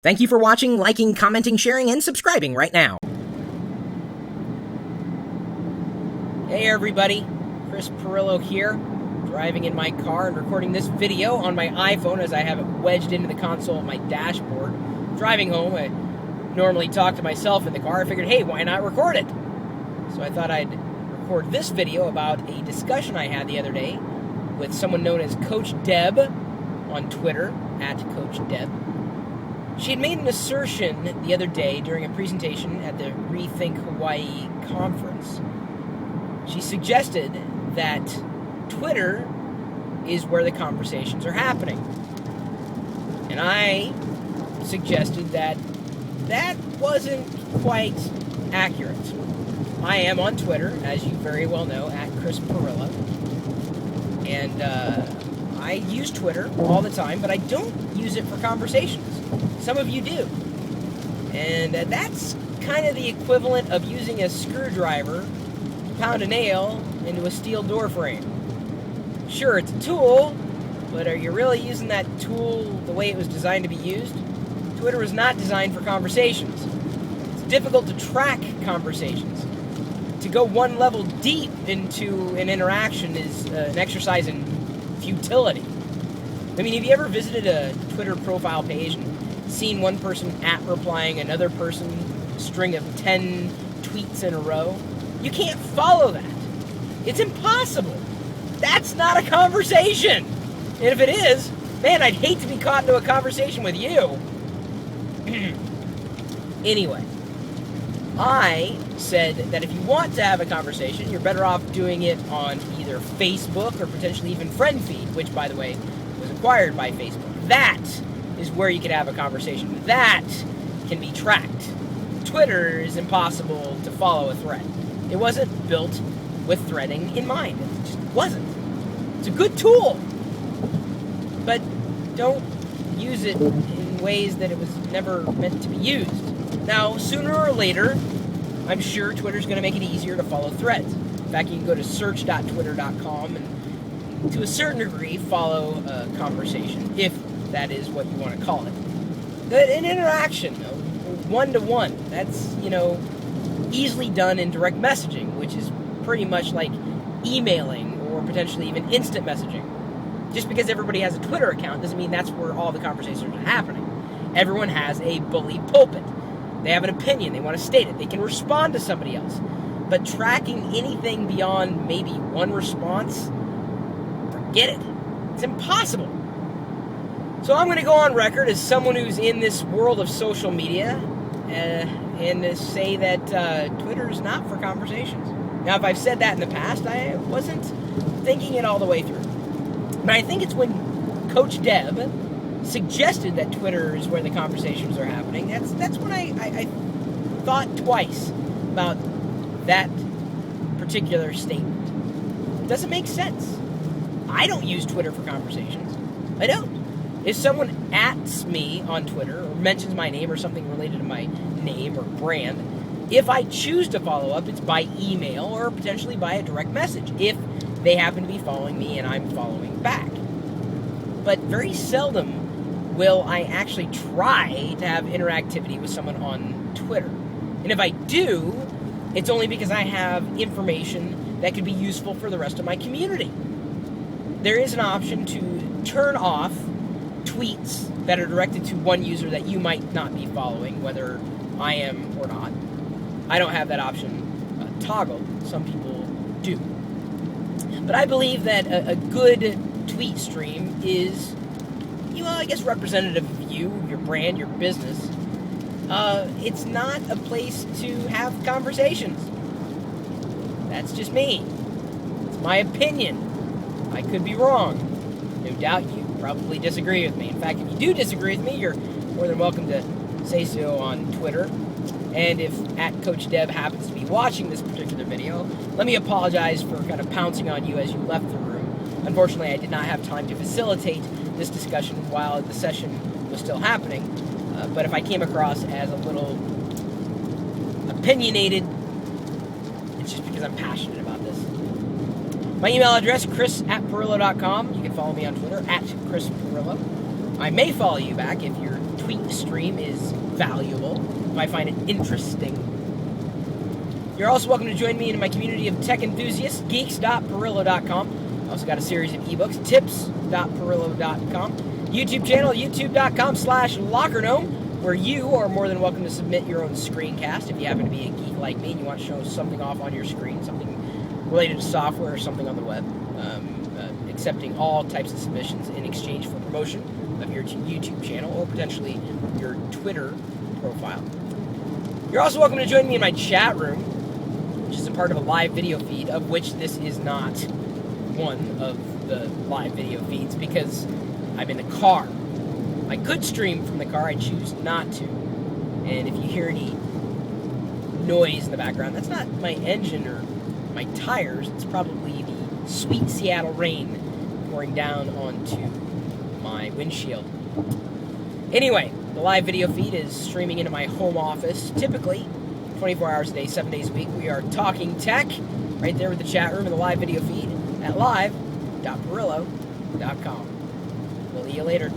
Thank you for watching, liking, commenting, sharing, and subscribing right now. Hey everybody, Chris Pirillo here, driving in my car and recording this video on my iPhone as I have it wedged into the console of my dashboard. Driving home, I normally talk to myself in the car. I figured, hey, why not record it? So I thought I'd record this video about a discussion I had the other day with someone known as Coach Deb on Twitter, @CoachDeb. She had made an assertion the other day during a presentation at the Rethink Hawaii conference. She suggested that Twitter is where the conversations are happening. And I suggested that that wasn't quite accurate. I am on Twitter, as you very well know, @ChrisPirillo. And I use Twitter all the time, but I don't use it for conversations. Some of you do. And that's kind of the equivalent of using a screwdriver to pound a nail into a steel door frame. Sure, it's a tool, but are you really using that tool the way it was designed to be used? Twitter was not designed for conversations. It's difficult to track conversations. To go one level deep into an interaction is an exercise in futility. I mean, have you ever visited a Twitter profile page and seen one person replying another person a string of 10 tweets in a row? You can't follow that. It's impossible. That's not a conversation. And if it is, man, I'd hate to be caught into a conversation with you. Anyway, I said that if you want to have a conversation, you're better off doing it on either Facebook or potentially even FriendFeed, which, by the way, was acquired by Facebook. That is where you can have a conversation. That can be tracked. Twitter is impossible to follow a thread. It wasn't built with threading in mind. It just wasn't. It's a good tool, but don't use it in ways that it was never meant to be used. Now, sooner or later, I'm sure Twitter's going to make it easier to follow threads. In fact, you can go to search.twitter.com and, to a certain degree, follow a conversation, if that is what you want to call it. An interaction, one-to-one, that's, easily done in direct messaging, which is pretty much like emailing or potentially even instant messaging. Just because everybody has a Twitter account doesn't mean that's where all the conversations are happening. Everyone has a bully pulpit. They have an opinion. They want to state it. They can respond to somebody else. But tracking anything beyond maybe one response, forget it. It's impossible. So I'm going to go on record as someone who's in this world of social media and say that Twitter is not for conversations. Now, if I've said that in the past, I wasn't thinking it all the way through. But I think it's when Coach Deb suggested that Twitter is where the conversations are happening. That's when I thought twice about that particular statement. It doesn't make sense. I don't use Twitter for conversations. I don't. If someone @s me on Twitter or mentions my name or something related to my name or brand, if I choose to follow up, it's by email or potentially by a direct message if they happen to be following me and I'm following back. But very seldom will I actually try to have interactivity with someone on Twitter. And if I do, it's only because I have information that could be useful for the rest of my community. There is an option to turn off tweets that are directed to one user that you might not be following, whether I am or not. I don't have that option toggled. Some people do. But I believe that a good tweet stream is, I guess, representative of you, your brand, your business. It's not a place to have conversations. That's just me. It's my opinion. I could be wrong. No doubt you probably disagree with me. In fact, if you do disagree with me, you're more than welcome to say so on Twitter. And if @CoachDeb happens to be watching this particular video, let me apologize for kind of pouncing on you as you left the room. Unfortunately, I did not have time to facilitate this discussion while the session was still happening. But if I came across as a little opinionated, it's just because I'm passionate about this. My email address, chris@pirillo.com. You can follow me on Twitter, @ChrisPirillo. I may follow you back if you're tweet the stream is valuable, if I find it interesting. You're also welcome to join me in my community of tech enthusiasts, geeks.pirillo.com. I also got a series of ebooks, tips.pirillo.com. YouTube channel, youtube.com/LockerGnome, where you are more than welcome to submit your own screencast if you happen to be a geek like me and you want to show something off on your screen, something related to software or something on the web. Accepting all types of submissions in exchange for promotion of your YouTube channel or potentially your Twitter profile. You're also welcome to join me in my chat room, which is a part of a live video feed, of which this is not one of the live video feeds because I'm in the car. I could stream from the car, I choose not to. And if you hear any noise in the background, that's not my engine or my tires, it's probably the sweet Seattle rain pouring down onto my windshield. Anyway, the live video feed is streaming into my home office, typically 24 hours a day, 7 days a week. We are talking tech right there with the chat room and the live video feed at live.pirillo.com. We'll see you later.